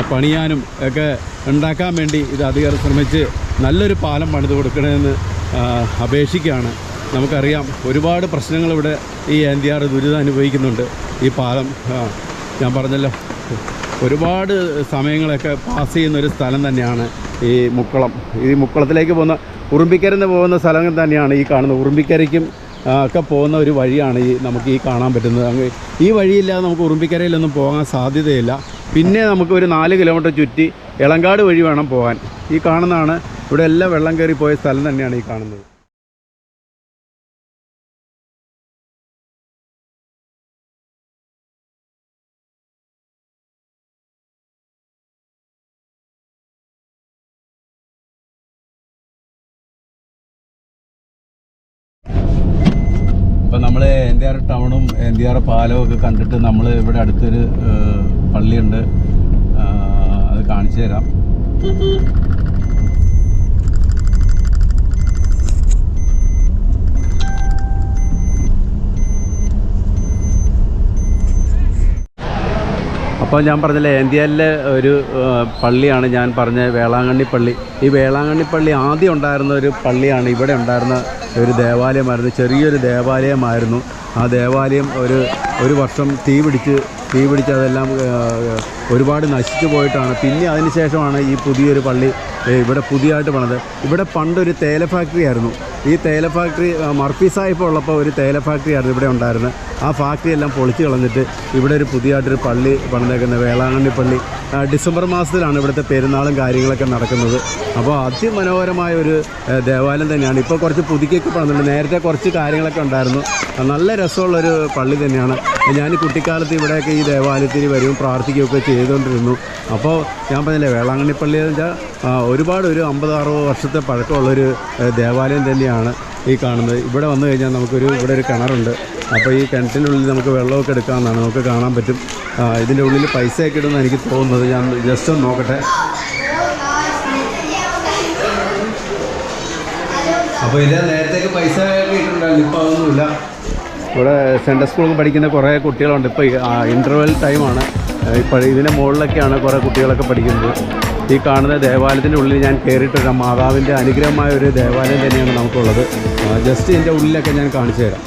Speaker 1: പണിയാനും ഒക്കെ ഉണ്ടാക്കാൻ വേണ്ടി ഇത് അധികൃതർ ശ്രമിച്ച് നല്ലൊരു പാലം പണിത് കൊടുക്കണമെന്ന് അപേക്ഷിക്കുകയാണ്. നമുക്കറിയാം ഒരുപാട് പ്രശ്നങ്ങൾ ഇവിടെ ഈ NDR ദുരിതം അനുഭവിക്കുന്നുണ്ട്. ഈ പാലം ഞാൻ പറഞ്ഞല്ലോ ഒരുപാട് സമയങ്ങളൊക്കെ പാസ് ചെയ്യുന്നൊരു സ്ഥലം തന്നെയാണ് ഈ മുക്കളം. ഈ മുക്കളത്തിലേക്ക് പോകുന്ന ഉറുമ്പിക്കരന്ന് പോകുന്ന സ്ഥലങ്ങൾ തന്നെയാണ് ഈ കാണുന്നത്. ഉറുമ്പിക്കരയ്ക്കും ഒക്കെ പോകുന്ന ഒരു വഴിയാണ് നമുക്ക് ഈ കാണാൻ പറ്റുന്നത്. അങ്ങ് ഈ വഴിയില്ലാതെ നമുക്ക് ഉറുമ്പിക്കരയിലൊന്നും പോകാൻ സാധ്യതയില്ല. പിന്നെ നമുക്ക് ഒരു 4 കിലോമീറ്റർ ചുറ്റി എളങ്കാട് വഴി വേണം പോകാൻ. ഈ കാണുന്നതാണ്, ഇവിടെ എല്ലാം വെള്ളം കയറി പോയ സ്ഥലം തന്നെയാണ് ഈ കാണുന്നത്. അപ്പോൾ നമ്മൾ NDR ടൗണും NDR പാലവും ഒക്കെ കണ്ടിട്ട് നമ്മൾ ഇവിടെ അടുത്തൊരു പള്ളിയുണ്ട്, അത് കാണിച്ചു തരാം. അപ്പോൾ ഞാൻ പറഞ്ഞില്ലേ, NDRയിലെ ഒരു പള്ളിയാണ് ഞാൻ പറഞ്ഞ വേളാങ്കണ്ണി പള്ളി. ഈ വേളാങ്കണ്ണി പള്ളി ആദ്യം ഉണ്ടായിരുന്ന ഒരു പള്ളിയാണ്. ഇവിടെ ഉണ്ടായിരുന്ന ഒരു ദേവാലയമായിരുന്നു, ചെറിയൊരു ദേവാലയമായിരുന്നു. ആ ദേവാലയം ഒരു വർഷം തീ പിടിച്ച് അതെല്ലാം ഒരുപാട് നശിച്ചു പോയിട്ടാണ്. പിന്നെ അതിന് ശേഷമാണ് ഈ പുതിയൊരു പള്ളി ഇവിടെ പുതിയതായിട്ട് പണിത്. ഇവിടെ പണ്ടൊരു തേയില ഫാക്ടറി ആയിരുന്നു. ഈ തേയില ഫാക്ടറി മർഫി സാഹിബ് ഉള്ളപ്പോൾ ഒരു തേയില ഫാക്ടറി ആയിരുന്നു ഇവിടെ ഉണ്ടായിരുന്നത്. ആ ഫാക്ടറി എല്ലാം പൊളിച്ച് കളഞ്ഞിട്ട് ഇവിടെ ഒരു പുതിയതായിട്ടൊരു പള്ളി പണിതേക്കുന്നത്, വേളാങ്കണ്ണി പള്ളി. ഡിസംബർ മാസത്തിലാണ് ഇവിടുത്തെ പെരുന്നാളും കാര്യങ്ങളൊക്കെ നടക്കുന്നത്. അപ്പോൾ അതിമനോഹരമായ ഒരു ദേവാലയം തന്നെയാണ്. ഇപ്പോൾ കുറച്ച് പുതുക്കിയൊക്കെ പണിതുണ്ട്. നേരത്തെ കുറച്ച് കാര്യങ്ങളൊക്കെ ഉണ്ടായിരുന്നു. നല്ല രസമുള്ളൊരു പള്ളി തന്നെയാണ്. ഞാൻ കുട്ടിക്കാലത്ത് ഇവിടെയൊക്കെ ഈ ദേവാലയത്തിൽ വരും പ്രാർത്ഥിക്കുകയൊക്കെ ചെയ്തുകൊണ്ടിരുന്നു. അപ്പോൾ ഞാൻ പറഞ്ഞില്ലേ, വേളാങ്കണ്ണി പള്ളി എന്ന് വെച്ചാൽ ഒരുപാട് ഒരു 50-60 വർഷത്തെ പഴക്കമുള്ളൊരു ദേവാലയം തന്നെയാണ് ഈ കാണുന്നത്. ഇവിടെ വന്നു കഴിഞ്ഞാൽ ഇവിടെ ഒരു കിണറുണ്ട്. അപ്പോൾ ഈ കിണറ്റിനുള്ളിൽ നമുക്ക് വെള്ളമൊക്കെ എടുക്കാമെന്നാണ്, നമുക്ക് കാണാൻ പറ്റും. ഇതിൻ്റെ ഉള്ളിൽ പൈസയൊക്കെ ഇടുമെന്ന് എനിക്ക് തോന്നുന്നത്. ഞാൻ ജസ്റ്റ് ഒന്ന് നോക്കട്ടെ. അപ്പോൾ ഇത് നേരത്തേക്ക് പൈസ ഒക്കെ ഇട്ടിട്ടുണ്ടായിരുന്നു, ഇപ്പോൾ അതൊന്നുമില്ല. ഇവിടെ സെൻട്രൽ സ്കൂളിൽ പഠിക്കുന്ന കുറേ കുട്ടികളുണ്ട്. ഇപ്പോൾ ഇൻ്റർവെൽ ടൈമാണ്. ഇപ്പോൾ ഇതിൻ്റെ മുകളിലൊക്കെയാണ് കുറേ കുട്ടികളൊക്കെ പഠിക്കുന്നത്. ഈ കാണുന്ന ദേവാലയത്തിൻ്റെ ഉള്ളിൽ ഞാൻ കയറിയിട്ടൊരു മാതാവിൻ്റെ അനുഗ്രഹമായ ഒരു ദേവാലയം തന്നെയാണ് നമുക്കുള്ളത്. ജസ്റ്റ് ഇതിൻ്റെ ഉള്ളിലൊക്കെ ഞാൻ കാണിച്ചു തരാം.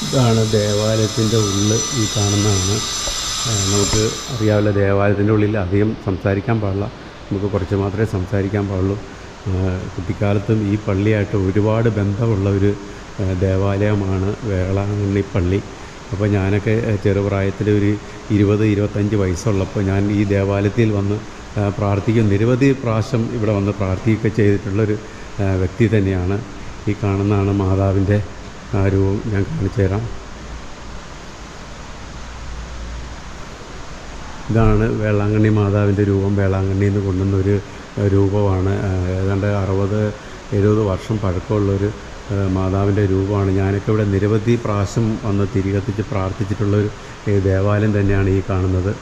Speaker 1: ഇതാണ് ദേവാലയത്തിൻ്റെ ഉള്ളിൽ ഈ കാണുന്നതാണ്. നമുക്ക് അറിയാമല്ലോ, ദേവാലയത്തിൻ്റെ ഉള്ളിൽ അധികം സംസാരിക്കാൻ പാടില്ല, നമുക്ക് കുറച്ച് മാത്രമേ സംസാരിക്കാൻ പാടുള്ളൂ. കുട്ടിക്കാലത്തും ഈ പള്ളിയായിട്ട് ഒരുപാട് ബന്ധമുള്ള ഒരു ദേവാലയമാണ് വേളാങ്കണ്ണി പള്ളി. അപ്പോൾ ഞാനൊക്കെ ചെറുപ്രായത്തിൽ ഒരു 20-25 വയസ്സുള്ളപ്പോൾ ഞാൻ ഈ ദേവാലയത്തിൽ വന്ന് പ്രാർത്ഥിക്കും, നിരവധി പ്രാവശ്യം ഇവിടെ വന്ന് പ്രാർത്ഥിക്കുകയൊക്കെ ചെയ്തിട്ടുള്ളൊരു വ്യക്തി തന്നെയാണ്. ഈ കാണുന്നതാണ് മാതാവിൻ്റെ രൂപം. ഞാൻ കാണിച്ചു തരാം. ഇതാണ് വേളാങ്കണ്ണി മാതാവിൻ്റെ രൂപം. വേളാങ്കണ്ണിയിൽ നിന്ന് കൊണ്ടുവന്നൊരു രൂപമാണ്. ഏതാണ്ട് 60-70 വർഷം പഴക്കമുള്ളൊരു മാതാവിൻ്റെ രൂപമാണ്. ഞാനൊക്കെ ഇവിടെ നിരവധി പ്രാവശ്യം വന്ന് തിരികത്തിച്ച് പ്രാർത്ഥിച്ചിട്ടുള്ളൊരു ദേവാലയം തന്നെയാണ് ഈ കാണുന്നത്.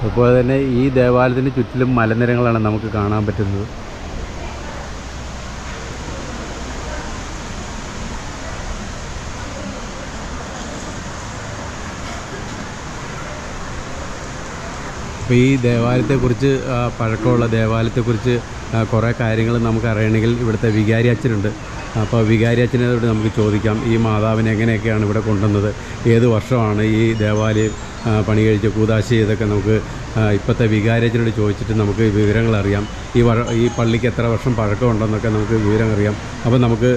Speaker 1: അതുപോലെ തന്നെ ഈ ദേവാലയത്തിന് ചുറ്റിലും മലനിരകളാണ് നമുക്ക് കാണാൻ പറ്റുന്നത്. അപ്പോൾ ഈ ദേവാലയത്തെക്കുറിച്ച്, പഴക്കമുള്ള ദേവാലയത്തെക്കുറിച്ച് കുറേ കാര്യങ്ങൾ നമുക്ക് അറിയണമെങ്കിൽ ഇവിടുത്തെ വികാരി അച്ഛനുണ്ട്. അപ്പോൾ വികാരി അച്ഛനോട് നമുക്ക് ചോദിക്കാം, ഈ മാതാവിനെ എങ്ങനെയൊക്കെയാണ് ഇവിടെ കൊണ്ടുവന്നത്, ഏത് വർഷമാണ് ഈ ദേവാലയം പണി കഴിച്ച് കൂദാശ ഇതൊക്കെ നമുക്ക് ഇപ്പോഴത്തെ വികാരി അച്ഛനോട് ചോദിച്ചിട്ട് നമുക്ക് വിവരങ്ങൾ അറിയാം. ഈ പള്ളിക്ക് എത്ര വർഷം പഴക്കമുണ്ടെന്നൊക്കെ നമുക്ക് വിവരം അറിയാം. അപ്പോൾ നമുക്ക്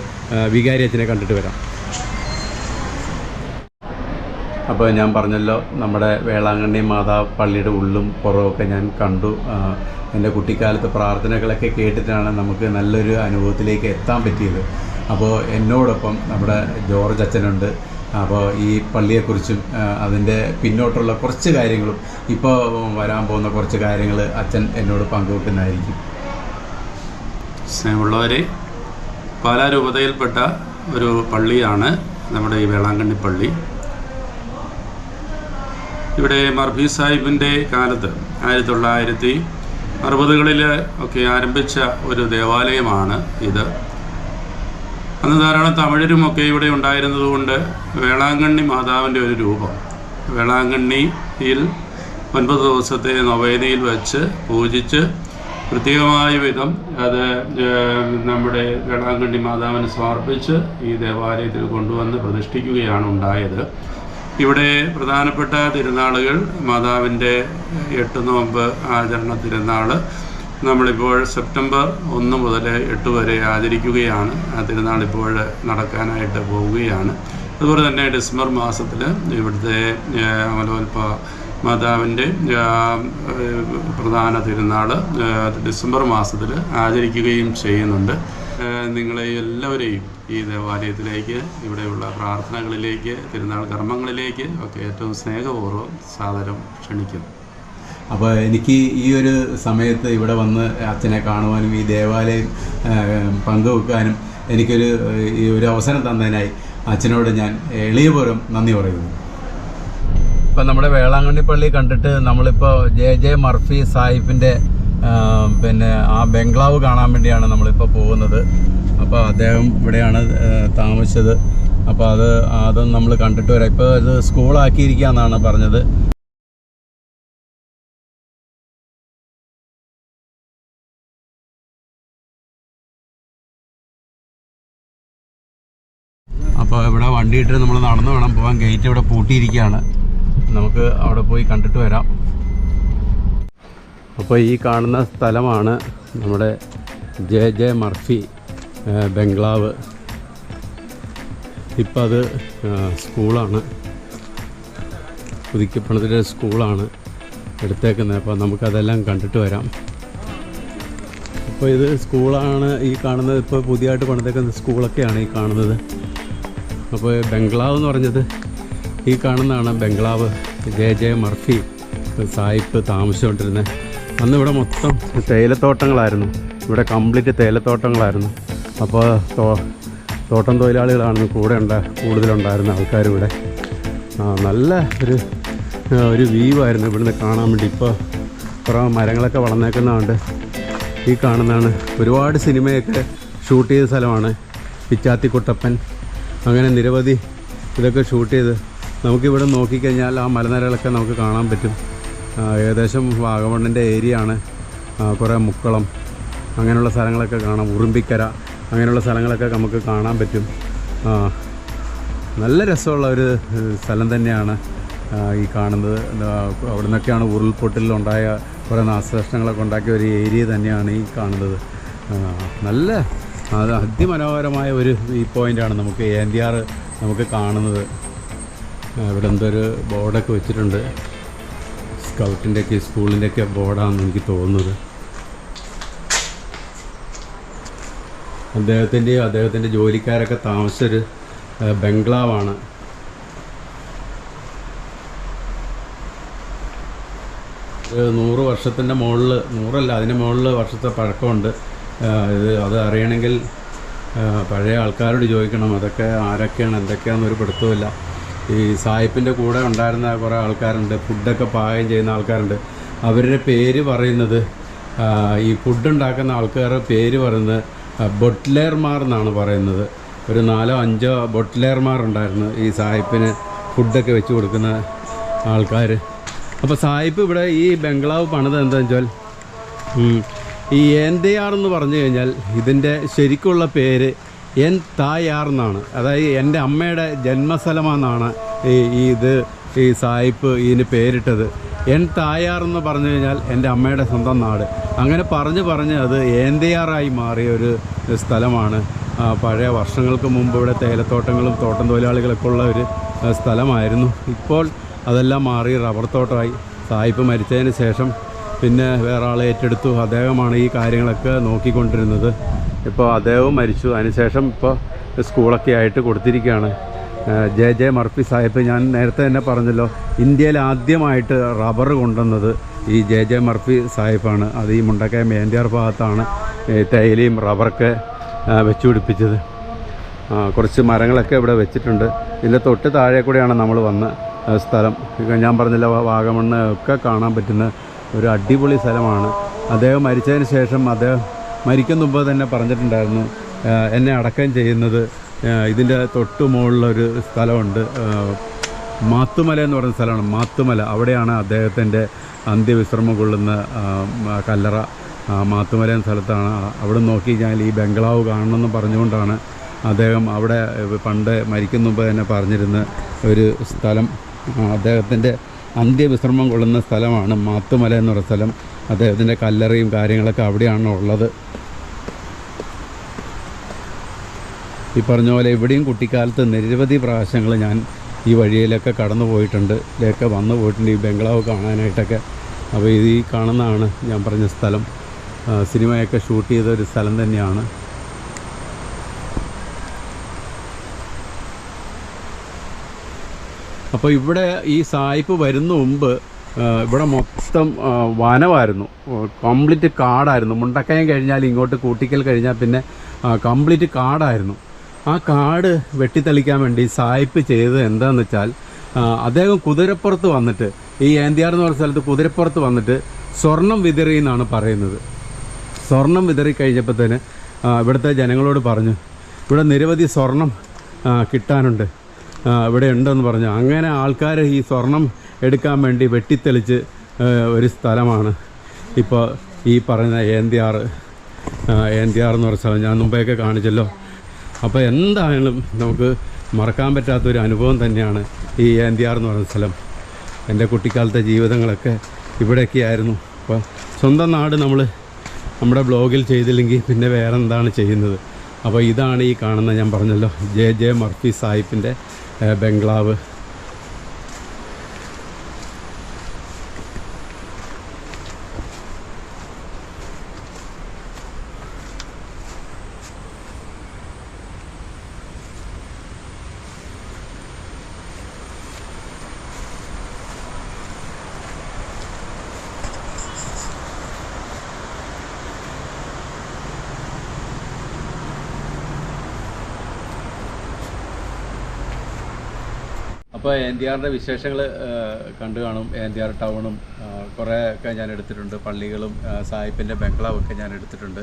Speaker 1: വികാരി അച്ഛനെ കണ്ടിട്ട് വരാം. അപ്പോൾ ഞാൻ പറഞ്ഞല്ലോ, നമ്മുടെ വേളാങ്കണ്ണി മാതാവ് പള്ളിയുടെ ഉള്ളും പുറമൊക്കെ ഞാൻ കണ്ടു. എൻ്റെ കുട്ടിക്കാലത്ത് പ്രാർത്ഥനകളൊക്കെ കേട്ടിട്ടാണ് നമുക്ക് നല്ലൊരു അനുഭവത്തിലേക്ക് എത്താൻ പറ്റിയത്. അപ്പോൾ എന്നോടൊപ്പം നമ്മുടെ ജോർജ് അച്ഛനുണ്ട്. അപ്പോൾ ഈ പള്ളിയെക്കുറിച്ചും അതിൻ്റെ പിന്നോട്ടുള്ള കുറച്ച് കാര്യങ്ങളും ഇപ്പോൾ വരാൻ പോകുന്ന കുറച്ച് കാര്യങ്ങൾ അച്ഛൻ എന്നോട് പങ്കുവെക്കുന്നതായിരിക്കും.
Speaker 2: സ്നേഹമുള്ളവരെ, പാലാ രൂപതയിൽപ്പെട്ട ഒരു പള്ളിയാണ് നമ്മുടെ ഈ വേളാങ്കണ്ണി പള്ളി. ഇവിടെ മർഫി സാഹിബിൻ്റെ കാലത്ത് 1960കളിൽ ഒക്കെ ആരംഭിച്ച ഒരു ദേവാലയമാണ് ഇത്. അന്ന് ധാരാളം തമിഴരുമൊക്കെ ഇവിടെ ഉണ്ടായിരുന്നതുകൊണ്ട് വേളാങ്കണ്ണി മാതാവിൻ്റെ ഒരു രൂപം വേളാങ്കണ്ണിയിൽ 9 ദിവസത്തെ നൊവേനയിൽ വെച്ച് പൂജിച്ച് പ്രത്യേകമായ വിധം അത് നമ്മുടെ വേളാങ്കണ്ണി മാതാവിന് സമർപ്പിച്ച് ഈ ദേവാലയത്തിൽ കൊണ്ടുവന്ന് പ്രതിഷ്ഠിക്കുകയാണ് ഉണ്ടായത്. ഇവിടെ പ്രധാനപ്പെട്ട തിരുനാളുകൾ മാതാവിൻ്റെ 8 നോമ്പ് ആചരണ തിരുനാൾ നമ്മളിപ്പോൾ സെപ്റ്റംബർ 1 മുതൽ 8 വരെ ആചരിക്കുകയാണ്. ആ തിരുനാൾ ഇപ്പോൾ നടക്കാനായിട്ട് പോവുകയാണ്. അതുപോലെ തന്നെ ഡിസംബർ മാസത്തിൽ ഇവിടുത്തെ അമലോൽപ്പ മാതാവിൻ്റെ പ്രധാന തിരുനാൾ ഡിസംബർ മാസത്തിൽ ആചരിക്കുകയും ചെയ്യുന്നുണ്ട്. നിങ്ങളെ എല്ലാവരെയും ഈ ദേവാലയത്തിലേക്ക്, ഇവിടെയുള്ള പ്രാർത്ഥനകളിലേക്ക്, തിരുനാൾ കർമ്മങ്ങളിലേക്ക് ഒക്കെ ഏറ്റവും സ്നേഹപൂർവ്വം സാദരം ക്ഷണിക്കുന്നു.
Speaker 1: അപ്പോൾ എനിക്ക് ഈ ഒരു സമയത്ത് ഇവിടെ വന്ന് അച്ഛനെ കാണുവാനും ഈ ദേവാലയം പങ്കുവെക്കാനും ഈ ഒരു അവസരം തന്നതിനായി അച്ഛനോട് ഞാൻ എളിയപൂർവ്വം നന്ദി പറയുന്നു. ഇപ്പം നമ്മുടെ വേളാങ്കണ്ണി പള്ളി കണ്ടിട്ട് നമ്മളിപ്പോൾ ജെ മർഫി സാഹിബിൻ്റെ പിന്നെ ആ ബംഗ്ലാവ് കാണാൻ വേണ്ടിയാണ് നമ്മളിപ്പോൾ പോകുന്നത്. അപ്പോൾ അദ്ദേഹം ഇവിടെയാണ് താമസിച്ചത്. അപ്പോൾ അതും നമ്മൾ കണ്ടിട്ട് വരാം. ഇപ്പോൾ ഇത് സ്കൂളാക്കിയിരിക്കുക എന്നാണ് പറഞ്ഞത്. അപ്പോൾ ഇവിടെ വണ്ടിയിട്ട് നമ്മൾ നടന്നു വേണം പോകാൻ. ഗേറ്റ് ഇവിടെ പൂട്ടിയിരിക്കുകയാണ്. നമുക്ക് അവിടെ പോയി കണ്ടിട്ട് വരാം. അപ്പോൾ ഈ കാണുന്ന സ്ഥലമാണ് നമ്മുടെ ജെ മർഫി ബംഗ്ലാവ്. ഇപ്പം അത് സ്കൂളാണ്, പുതുക്കിപ്പണത്തിൻ്റെ സ്കൂളാണ് എടുത്തേക്കുന്നത്. അപ്പോൾ നമുക്കതെല്ലാം കണ്ടിട്ട് വരാം. അപ്പോൾ ഇത് സ്കൂളാണ് ഈ കാണുന്നത്. ഇപ്പോൾ പുതിയതായിട്ട് പണിതേക്കുന്ന സ്കൂളൊക്കെയാണ് ഈ കാണുന്നത്. അപ്പോൾ ബംഗ്ലാവ് എന്ന് പറഞ്ഞത് ഈ കാണുന്നതാണ് ബംഗ്ലാവ്. ജെ മർഫി സാഹിബ് താമസിച്ചുകൊണ്ടിരുന്നത്. അന്ന് ഇവിടെ മൊത്തം തേയിലത്തോട്ടങ്ങളായിരുന്നു. ഇവിടെ കംപ്ലീറ്റ് തേയിലത്തോട്ടങ്ങളായിരുന്നു. അപ്പോൾ തോട്ടം തൊഴിലാളികളാണ് കൂടുതലുണ്ടായിരുന്ന ആൾക്കാർ ഇവിടെ. നല്ല ഒരു വ്യൂവായിരുന്നു ഇവിടുന്ന് കാണാൻ വേണ്ടി. ഇപ്പോൾ കുറേ മരങ്ങളൊക്കെ വളർന്നേക്കുന്നതുകൊണ്ട് ഈ കാണുന്നതാണ്. ഒരുപാട് സിനിമയൊക്കെ ഷൂട്ട് ചെയ്ത സ്ഥലമാണ്. പിച്ചാത്തി കുട്ടപ്പൻ, അങ്ങനെ നിരവധി ഇതൊക്കെ ഷൂട്ട് ചെയ്ത് നമുക്കിവിടെ നോക്കിക്കഴിഞ്ഞാൽ ആ മലനിരകളൊക്കെ നമുക്ക് കാണാൻ പറ്റും. ഏകദേശം വാഗമണ്ണിൻ്റെ ഏരിയ ആണ്. കുറേ മുക്കളം അങ്ങനെയുള്ള സ്ഥലങ്ങളൊക്കെ കാണാം. ഉറുമ്പിക്കര അങ്ങനെയുള്ള സ്ഥലങ്ങളൊക്കെ നമുക്ക് കാണാൻ പറ്റും. നല്ല രസമുള്ള ഒരു സ്ഥലം തന്നെയാണ് ഈ കാണുന്നത്. അവിടെ നിന്നൊക്കെയാണ് ഉരുൾപൊട്ടലിലുണ്ടായ കുറേ നാശനഷ്ടങ്ങളൊക്കെ ഉണ്ടാക്കിയ ഒരു ഏരിയ തന്നെയാണ് ഈ കാണുന്നത്. നല്ല അതിമനോഹരമായ ഒരു വ്യൂ പോയിൻ്റാണ് നമുക്ക് ANDR നമുക്ക് കാണുന്നത്. ഇവിടെ എന്തൊരു ബോർഡൊക്കെ വെച്ചിട്ടുണ്ട്. സ്കൗട്ടിൻ്റെയൊക്കെ സ്കൂളിൻ്റെയൊക്കെ ബോർഡാണെന്ന് എനിക്ക് തോന്നുന്നത്. അദ്ദേഹത്തിൻ്റെ ജോലിക്കാരൊക്കെ താമസിച്ചൊരു ബംഗ്ലാവാണ്. ഒരു 100 വർഷത്തിൻ്റെ മുകളിൽ, 100 അതിന് മുകളിൽ വർഷത്തെ പഴക്കമുണ്ട്. അത് അറിയണമെങ്കിൽ പഴയ ആൾക്കാരോട് ചോദിക്കണം. അതൊക്കെ ആരൊക്കെയാണ് എന്തൊക്കെയാണെന്നൊരു പിടുത്തമില്ല. ഈ സാഹിബിൻ്റെ കൂടെ ഉണ്ടായിരുന്ന കുറേ ആൾക്കാരുണ്ട്, ഫുഡൊക്കെ പാകം ചെയ്യുന്ന ആൾക്കാരുണ്ട്. അവരുടെ പേര് പറയുന്നത് ഈ ഫുഡ് ഉണ്ടാക്കുന്ന ആൾക്കാരുടെ പേര് പറയുന്നത് ബൊട്ട്ലേർമാർ എന്നാണ് പറയുന്നത്. ഒരു 4-5 ബൊട്ട്ലേർമാർ ഉണ്ടായിരുന്നു ഈ സായിപ്പിന് ഫുഡൊക്കെ വെച്ച് കൊടുക്കുന്ന ആൾക്കാർ. അപ്പോൾ സായിപ്പ് ഇവിടെ ഈ ബംഗ്ലാവ് പണിത് എന്താണെന്ന് വെച്ചാൽ ഈ ഏന്തയാർ എന്ന് പറഞ്ഞു കഴിഞ്ഞാൽ ഇതിൻ്റെ ശരിക്കുള്ള പേര് എൻ തായാർ എന്നാണ്. അതായത് എൻ്റെ അമ്മയുടെ ജന്മസ്ഥലമാണെന്നാണ് ഈ സായിപ്പ് ഇതിന് പേരിട്ടത്. എൻ തായാർ എന്ന് പറഞ്ഞു കഴിഞ്ഞാൽ എൻ്റെ അമ്മയുടെ സ്വന്തം നാട്. അങ്ങനെ പറഞ്ഞ് അത് ഏന്തയാറായി മാറിയ ഒരു സ്ഥലമാണ്. പഴയ വർഷങ്ങൾക്ക് മുമ്പ് ഇവിടെ തേയിലത്തോട്ടങ്ങളും തോട്ടം തൊഴിലാളികളൊക്കെ ഉള്ള ഒരു സ്ഥലമായിരുന്നു. ഇപ്പോൾ അതെല്ലാം മാറി റബ്ബർ തോട്ടമായി. സായിപ്പ് മരിച്ചതിന് ശേഷം പിന്നെ വേറെ ആളെ ഏറ്റെടുത്തു. അദ്ദേഹമാണ് ഈ കാര്യങ്ങളൊക്കെ നോക്കിക്കൊണ്ടിരുന്നത്. ഇപ്പോൾ അദ്ദേഹവും മരിച്ചു. അതിനുശേഷം ഇപ്പോൾ സ്കൂളൊക്കെ ആയിട്ട് കൊടുത്തിരിക്കുകയാണ്. ജെ മർഫി സാഹിബ്, ഞാൻ നേരത്തെ തന്നെ പറഞ്ഞല്ലോ, ഇന്ത്യയിൽ ആദ്യമായിട്ട് റബ്ബർ കൊണ്ടുവന്നത് ഈ ജെ മർഫി സാഹിബാണ്. അത് ഈ മുണ്ടക്കയം ഏന്ത്യാർ ഭാഗത്താണ് തേയിലയും റബ്ബറൊക്കെ വെച്ചു പിടിപ്പിച്ചത്. കുറച്ച് മരങ്ങളൊക്കെ ഇവിടെ വെച്ചിട്ടുണ്ട്. ഇതിൻ്റെ തൊട്ട് താഴെ കൂടെയാണ് നമ്മൾ വന്ന സ്ഥലം. ഞാൻ പറഞ്ഞല്ലോ, വാഗമണ്ണ് ഒക്കെ കാണാൻ പറ്റുന്ന ഒരു അടിപൊളി സ്ഥലമാണ്. അദ്ദേഹം മരിച്ചതിന് ശേഷം അദ്ദേഹം മരിക്കുന്ന മുമ്പ് തന്നെ പറഞ്ഞിട്ടുണ്ടായിരുന്നു, എന്നെ അടക്കം ചെയ്യുന്നത് ഇതിൻ്റെ തൊട്ട് മുകളിലൊരു സ്ഥലമുണ്ട്, മാത്തുമല എന്ന് പറയുന്ന സ്ഥലമാണ്. മാത്തുമല, അവിടെയാണ് അദ്ദേഹത്തിൻ്റെ അന്ത്യവിശ്രമം കൊള്ളുന്ന കല്ലറ. മാത്തുമല എന്ന സ്ഥലത്താണ്. അവിടെ നോക്കി ഞാൻ ഈ ബംഗ്ലാവ് കാണണമെന്ന് പറഞ്ഞുകൊണ്ടാണ് അദ്ദേഹം അവിടെ പണ്ട് മരിക്കുന്ന മുമ്പ് തന്നെ പറഞ്ഞിരുന്ന ഒരു സ്ഥലം. അദ്ദേഹത്തിൻ്റെ അന്ത്യവിശ്രമം കൊള്ളുന്ന സ്ഥലമാണ് മാത്തുമല എന്ന് പറയുന്ന സ്ഥലം. അദ്ദേഹത്തിൻ്റെ കല്ലറയും കാര്യങ്ങളൊക്കെ അവിടെയാണ് ഉള്ളത്. ഈ പറഞ്ഞ പോലെ ഇവിടെയും കുട്ടിക്കാലത്ത് നിരവധി പ്രാവശ്യങ്ങൾ ഞാൻ ഈ വഴിയിലൊക്കെ കടന്നു പോയിട്ടുണ്ട്, ഇതിലൊക്കെ വന്നു പോയിട്ടുണ്ട് ഈ ബംഗ്ലാവ് കാണാനായിട്ടൊക്കെ. അപ്പോൾ ഈ കാണുന്നതാണ് ഞാൻ പറഞ്ഞ സ്ഥലം. സിനിമയൊക്കെ ഷൂട്ട് ചെയ്ത ഒരു സ്ഥലം തന്നെയാണ്. അപ്പോൾ ഇവിടെ ഈ സായിപ്പ് വരുന്ന മുമ്പ് ഇവിടെ മൊത്തം വനമായിരുന്നു, കംപ്ലീറ്റ് കാടായിരുന്നു. മുണ്ടക്കയം കഴിഞ്ഞാൽ ഇങ്ങോട്ട് കൂട്ടിക്കൽ കഴിഞ്ഞാൽ പിന്നെ കംപ്ലീറ്റ് കാടായിരുന്നു. ആ കാട് വെട്ടിത്തെളിക്കാൻ വേണ്ടി സായിപ്പ് ചെയ്തത് എന്താണെന്ന് വെച്ചാൽ, അദ്ദേഹം കുതിരപ്പുറത്ത് വന്നിട്ട്, ഈ ഏന്ത്യാർ എന്ന് പറഞ്ഞ സ്ഥലത്ത് കുതിരപ്പുറത്ത് വന്നിട്ട് സ്വർണം വിതറി എന്നാണ് പറയുന്നത്. സ്വർണം വിതറി കഴിഞ്ഞപ്പോഴത്തേന് ഇവിടുത്തെ ജനങ്ങളോട് പറഞ്ഞു, ഇവിടെ നിരവധി സ്വർണം കിട്ടാനുണ്ട്, ഇവിടെ ഉണ്ടെന്ന് പറഞ്ഞു. അങ്ങനെ ആൾക്കാർ ഈ സ്വർണം എടുക്കാൻ വേണ്ടി വെട്ടിത്തെളിച്ച് ഒരു സ്ഥലമാണ് ഇപ്പോൾ ഈ പറയുന്ന ഏന്ത്യാർ എന്ന് പറഞ്ഞ സ്ഥലം. ഞാൻ മുമ്പേയൊക്കെ കാണിച്ചല്ലോ. അപ്പോൾ എന്തായാലും നമുക്ക് മറക്കാൻ പറ്റാത്തൊരു അനുഭവം തന്നെയാണ് ഈ ഏന്ത്യാർ എന്ന് പറയുന്ന സ്ഥലം. എൻ്റെ കുട്ടിക്കാലത്തെ ജീവിതങ്ങളൊക്കെ ഇവിടെയൊക്കെ ആയിരുന്നു. അപ്പോൾ സ്വന്തം നാട് നമ്മുടെ ബ്ലോഗിൽ ചെയ്തില്ലെങ്കിൽ പിന്നെ വേറെ എന്താണ് ചെയ്യുന്നത്. അപ്പോൾ ഇതാണ് ഈ കാണുന്ന, ഞാൻ പറഞ്ഞല്ലോ, ജെ മർഫി സാഹിബിൻ്റെ ബംഗ്ലാവ്. അപ്പോൾ ഏന്ത്യാറിൻ്റെ വിശേഷങ്ങൾ കണ്ടു കാണും. ഏന്ത്യാർ ടൗണും കുറേയൊക്കെ ഞാൻ എടുത്തിട്ടുണ്ട്. പള്ളികളും സായിപ്പിൻ്റെ ബംഗ്ലാവൊക്കെ ഞാൻ എടുത്തിട്ടുണ്ട്.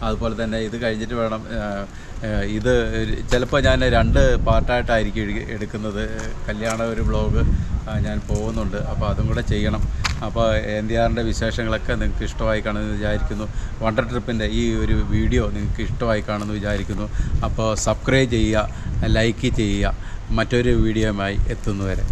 Speaker 1: അതുപോലെ തന്നെ ഇത് കഴിഞ്ഞിട്ട് വേണം, ഇത് ചിലപ്പോൾ ഞാൻ 2 പാർട്ടായിട്ടായിരിക്കും എടുക്കുന്നത്. കല്യാണ ഒരു വ്ളോഗ് ഞാൻ പോകുന്നുണ്ട്, അപ്പോൾ അതും കൂടെ ചെയ്യണം. അപ്പോൾ ഏന്ത്യാറിൻ്റെ വിശേഷങ്ങളൊക്കെ നിങ്ങൾക്ക് ഇഷ്ടമായി കാണുമെന്ന് വിചാരിക്കുന്നു. വണ്ടർ ട്രിപ്പിൻ്റെ ഈ ഒരു വീഡിയോ നിങ്ങൾക്ക് ഇഷ്ടമായി കാണുമെന്ന് വിചാരിക്കുന്നു. അപ്പോൾ സബ്സ്ക്രൈബ് ചെയ്യുക, ലൈക്ക് ചെയ്യുക. മറ്റൊരു വീഡിയോയുമായി എത്തുന്നവരെ.